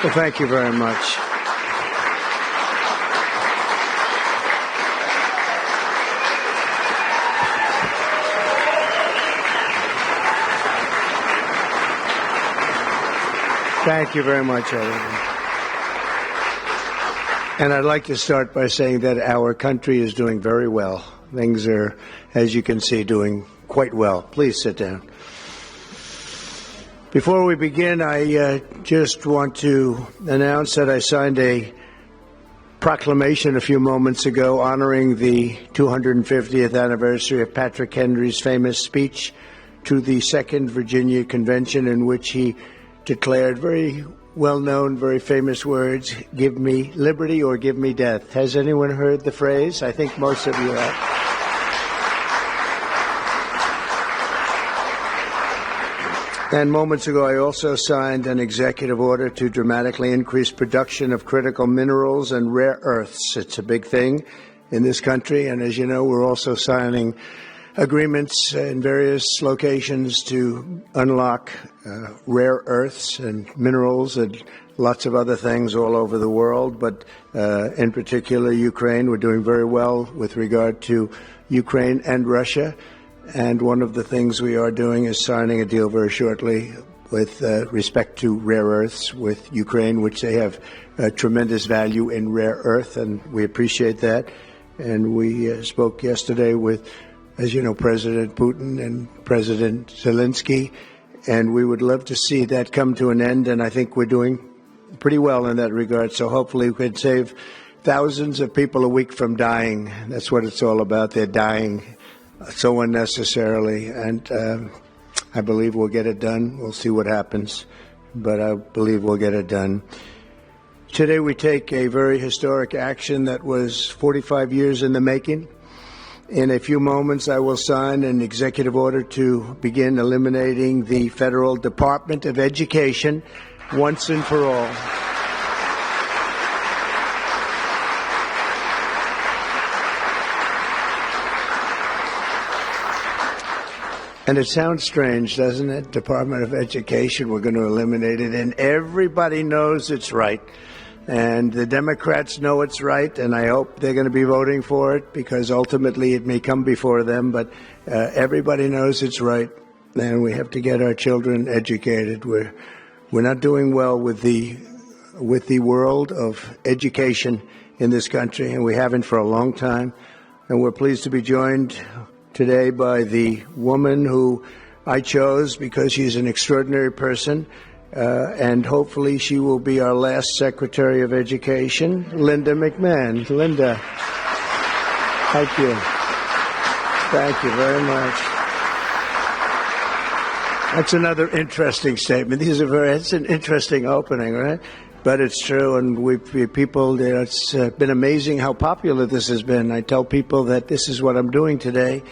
Well, thank you very much. Thank you very much, everyone. And I'd like to start by saying that our country is doing very well. Things are, as you can see, doing quite well. Please sit down. Before we begin, I just want to announce that I signed a proclamation a few moments ago honoring the 250th anniversary of Patrick Henry's famous speech to the Second Virginia Convention, in which he declared very well-known, very famous words, "Give me liberty or give me death." Has anyone heard the phrase? I think most of you have. And moments ago, I also signed an executive order to dramatically increase production of critical minerals and rare earths. It's a big thing in this country, and as you know, we're also signing agreements in various locations to unlock rare earths and minerals and lots of other things all over the world, but in particular Ukraine. We're doing very well with regard to Ukraine and Russia, and one of the things we are doing is signing a deal very shortly with respect to rare earths with Ukraine, which they have tremendous value in rare earth, and we appreciate that. And we spoke yesterday with, as you know, President Putin and President Zelensky, and we would love to see that come to an end, and I think we're doing pretty well in that regard. So hopefully we can save thousands of people a week from dying. That's what it's all about. They're dying so unnecessarily, and I believe we'll get it done. We'll see what happens, but I believe we'll get it done. Today we take a very historic action that was 45 years in the making. In a few moments, I will sign an executive order to begin eliminating the Federal Department of Education once and for all. And it sounds strange, doesn't it? Department of Education, we're going to eliminate it, and everybody knows it's right. And the Democrats know it's right, and I hope they're going to be voting for it, because ultimately it may come before them, but everybody knows it's right, and we have to get our children educated. We're not doing well with the world of education in this country, and we haven't for a long time. And we're pleased to be joined today by the woman who I chose because she's an extraordinary person. And hopefully she will be our last Secretary of Education, Linda McMahon. Linda, thank you. Thank you very much. That's another interesting statement. It's an interesting opening, right? But it's true, and it's been amazing how popular this has been. I tell people that this is what I'm doing today,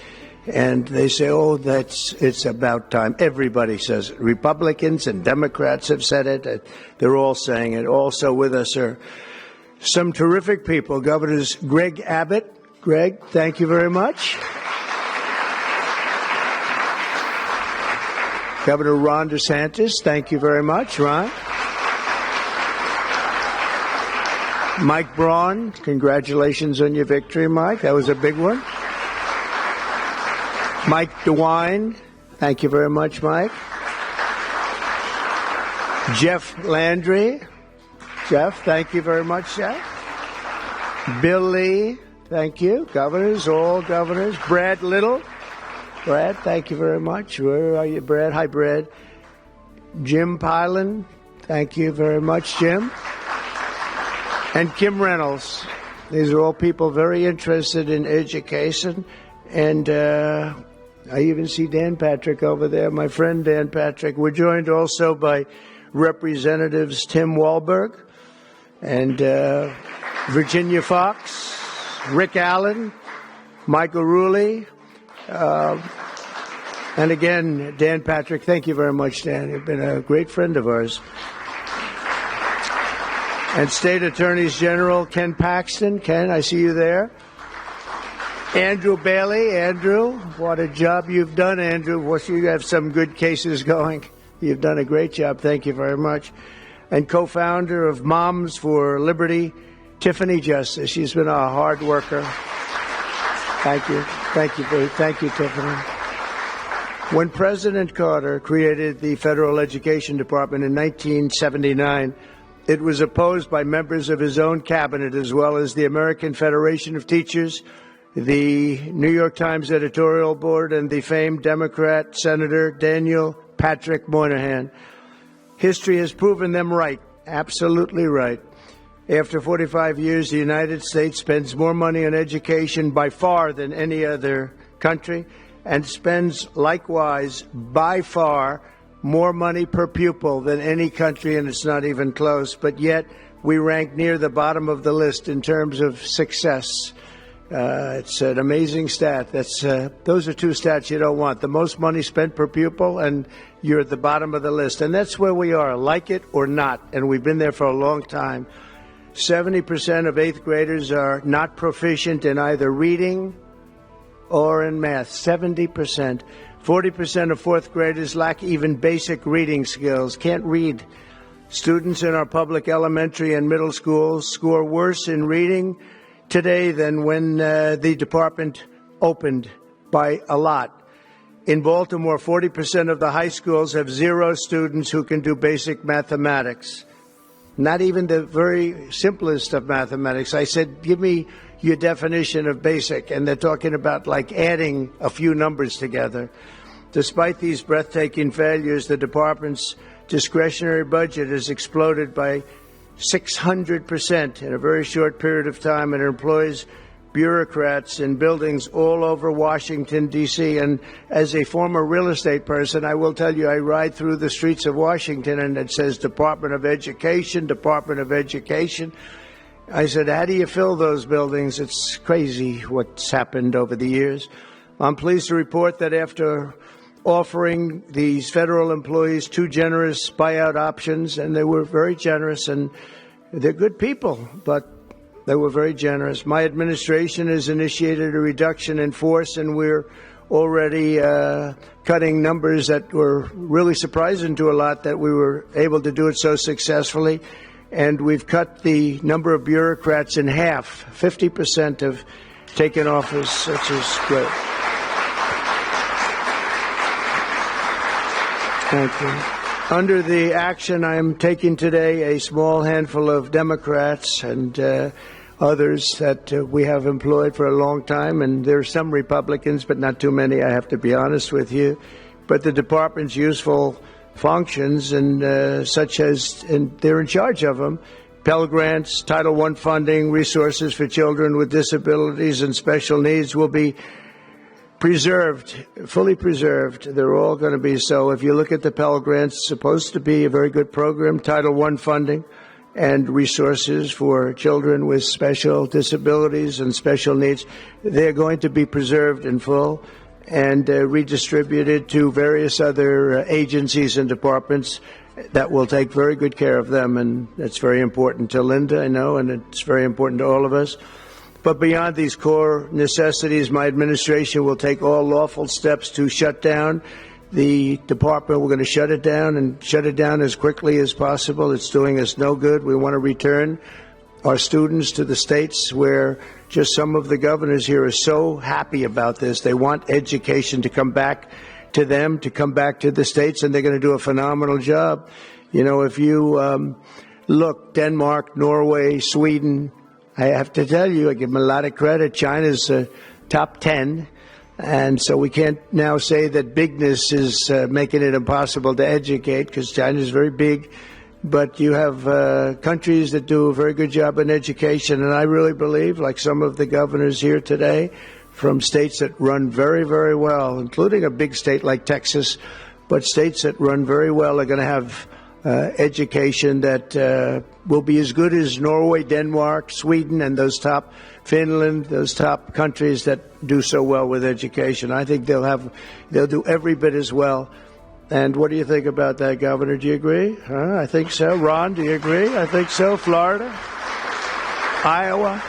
and they say, "Oh, it's about time." Everybody says it. Republicans and Democrats have said it. They're all saying it. Also with us are some terrific people. Governors Greg Abbott. Greg, thank you very much. Governor Ron DeSantis, thank you very much, Ron. Mike Braun, congratulations on your victory, Mike. That was a big one. Mike DeWine, thank you very much, Mike. Jeff Landry. Jeff, thank you very much, Jeff. Bill Lee, thank you. Governors, all governors. Brad Little. Brad, thank you very much. Where are you, Brad? Hi, Brad. Jim Pilan, thank you very much, Jim. And Kim Reynolds. These are all people very interested in education. And I even see Dan Patrick over there, my friend Dan Patrick. We're joined also by Representatives Tim Walberg and Virginia Fox, Rick Allen, Michael Rulli, and again, Dan Patrick. Thank you very much, Dan. You've been a great friend of ours. And State Attorneys General Ken Paxton. Ken, I see you there. Andrew Bailey. Andrew, what a job you've done, Andrew. You have some good cases going. You've done a great job. Thank you very much. and co-founder of Moms for Liberty, Tiffany Justice. She's been a hard worker. Thank you. Thank you, Tiffany. When President Carter created the Federal Education Department in 1979, it was opposed by members of his own cabinet, as well as the American Federation of Teachers, the New York Times editorial board, and the famed Democrat Senator Daniel Patrick Moynihan. History has proven them right, absolutely right. After 45 years, the United States spends more money on education by far than any other country, and spends likewise by far more money per pupil than any country, and it's not even close. But yet we rank near the bottom of the list in terms of success. It's an amazing stat. Those are two stats you don't want. The most money spent per pupil, and you're at the bottom of the list. And that's where we are, like it or not. And we've been there for a long time. 70% of eighth graders are not proficient in either reading or in math. 70%. 40% of fourth graders lack even basic reading skills, can't read. Students in our public elementary and middle schools score worse in reading today than when the department opened, by a lot. In Baltimore, 40% of the high schools have 0 students who can do basic mathematics. Not even the very simplest of mathematics. I said, give me your definition of basic, and they're talking about like adding a few numbers together. Despite these breathtaking failures, the department's discretionary budget has exploded by 600% in a very short period of time, and it employs bureaucrats in buildings all over Washington, D.C. And as a former real estate person, I will tell you, I ride through the streets of Washington and it says Department of Education, Department of Education. I said, how do you fill those buildings? It's crazy what's happened over the years. I'm pleased to report that after offering these federal employees 2 generous buyout options, and they were very generous, and they're good people, but they were very generous. My administration has initiated a reduction in force, and we're already cutting numbers that were really surprising to a lot, that we were able to do it so successfully. And we've cut the number of bureaucrats in half. 50% have taken office, which is great. Thank you. Under the action I'm taking today, a small handful of Democrats and others that we have employed for a long time, and there are some Republicans, but not too many, I have to be honest with you. But the department's useful functions, and such as, and they're in charge of them, Pell Grants, Title I funding, resources for children with disabilities and special needs will be preserved, fully preserved. They're all going to be so. If you look at the Pell Grants, it's supposed to be a very good program. Title I funding and resources for children with special disabilities and special needs, they're going to be preserved in full and redistributed to various other agencies and departments that will take very good care of them. And that's very important to Linda, I know, and it's very important to all of us. But beyond these core necessities, my administration will take all lawful steps to shut down the department. We're going to shut it down, and shut it down as quickly as possible. It's doing us no good. We want to return our students to the states, where just some of the governors here are so happy about this. They want education to come back to them, to come back to the states, and they're going to do a phenomenal job. You know, if you look, Denmark, Norway, Sweden, I have to tell you, I give them a lot of credit. China's top 10. And so we can't now say that bigness is making it impossible to educate, because China is very big. But you have countries that do a very good job in education. And I really believe, like some of the governors here today, from states that run very, very well, including a big state like Texas, but states that run very well are going to have education that will be as good as Norway, Denmark, Sweden, and those top, Finland, those top countries that do so well with education. I think they'll do every bit as well. And what do you think about that, Governor? Do you agree? I think so. Ron, do you agree? I think so. Florida? Iowa?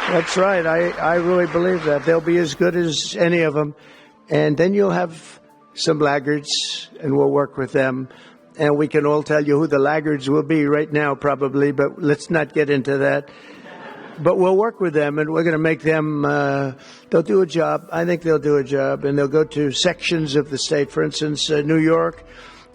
That's right. I really believe that. They'll be as good as any of them. And then you'll have some laggards, and we'll work with them. and we can all tell you who the laggards will be right now, probably, but let's not get into that. But we'll work with them, and we're going to make them, they'll do a job. I think they'll do a job, and they'll go to sections of the state. For instance, New York,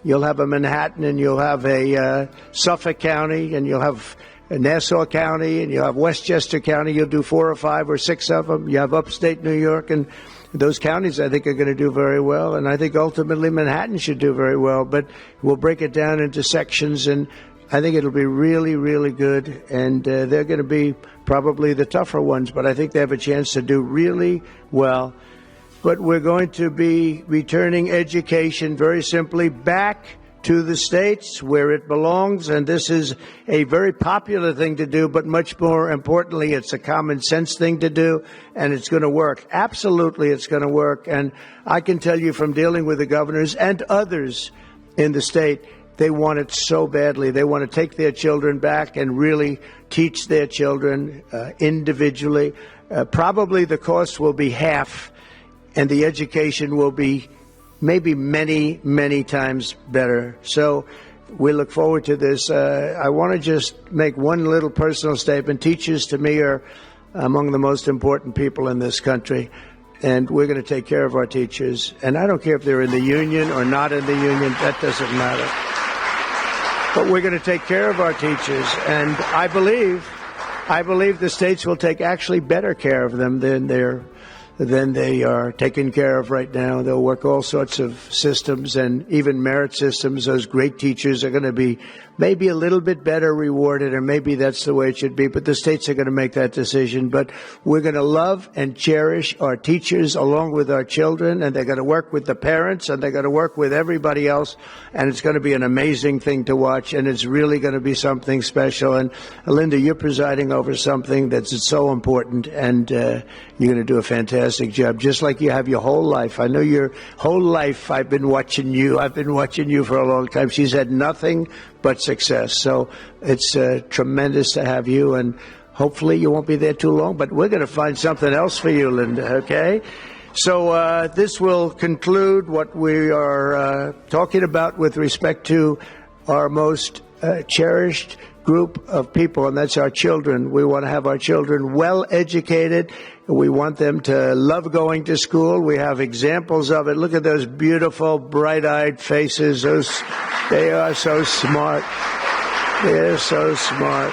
you'll have a Manhattan, and you'll have a Suffolk County, and you'll have Nassau County, and you'll have Westchester County. You'll do 4 or 5 or 6 of them. You have upstate New York, and those counties, I think, are going to do very well. And I think ultimately Manhattan should do very well. But we'll break it down into sections, and I think it'll be really, really good. And they're going to be probably the tougher ones, but I think they have a chance to do really well. But we're going to be returning education very simply back to the states where it belongs, and this is a very popular thing to do, but much more importantly, it's a common sense thing to do, and it's going to work. Absolutely, it's going to work. And I can tell you from dealing with the governors and others in the state, they want it so badly. They want to take their children back and really teach their children individually. Probably the cost will be half, and the education will be maybe many, many times better. So we look forward to this. I want to just make one little personal statement. Teachers, to me, are among the most important people in this country, and we're going to take care of our teachers. And I don't care if they're in the union or not in the union. That doesn't matter. But we're going to take care of our teachers, and I believe the states will take actually better care of them than they are taken care of right now. They'll work all sorts of systems and even merit systems. Those great teachers are going to be maybe a little bit better rewarded, and maybe that's the way it should be. But the states are going to make that decision. But we're going to love and cherish our teachers along with our children, and they're going to work with the parents, and they're going to work with everybody else. And it's going to be an amazing thing to watch, and it's really going to be something special. And Linda, you're presiding over something that's so important, and you're going to do a fantastic job, just like you have your whole life. I know your whole life I've been watching you. I've been watching you for a long time. She's had nothing but success. So it's tremendous to have you, and hopefully you won't be there too long, but we're going to find something else for you, Linda, okay? So this will conclude what we are talking about with respect to our most cherished group of people, and that's our children. We want to have our children well educated. We want them to love going to school. We have examples of it. Look at those beautiful, bright-eyed faces. They are so smart. They're so smart.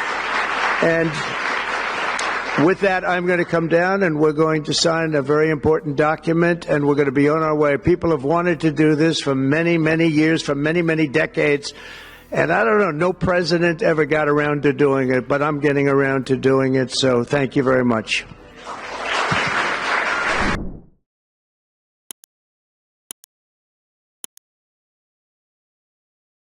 And with that, I'm going to come down, and we're going to sign a very important document, and we're going to be on our way. People have wanted to do this for many, many years, for many, many decades. And I don't know, no president ever got around to doing it, but I'm getting around to doing it. So thank you very much.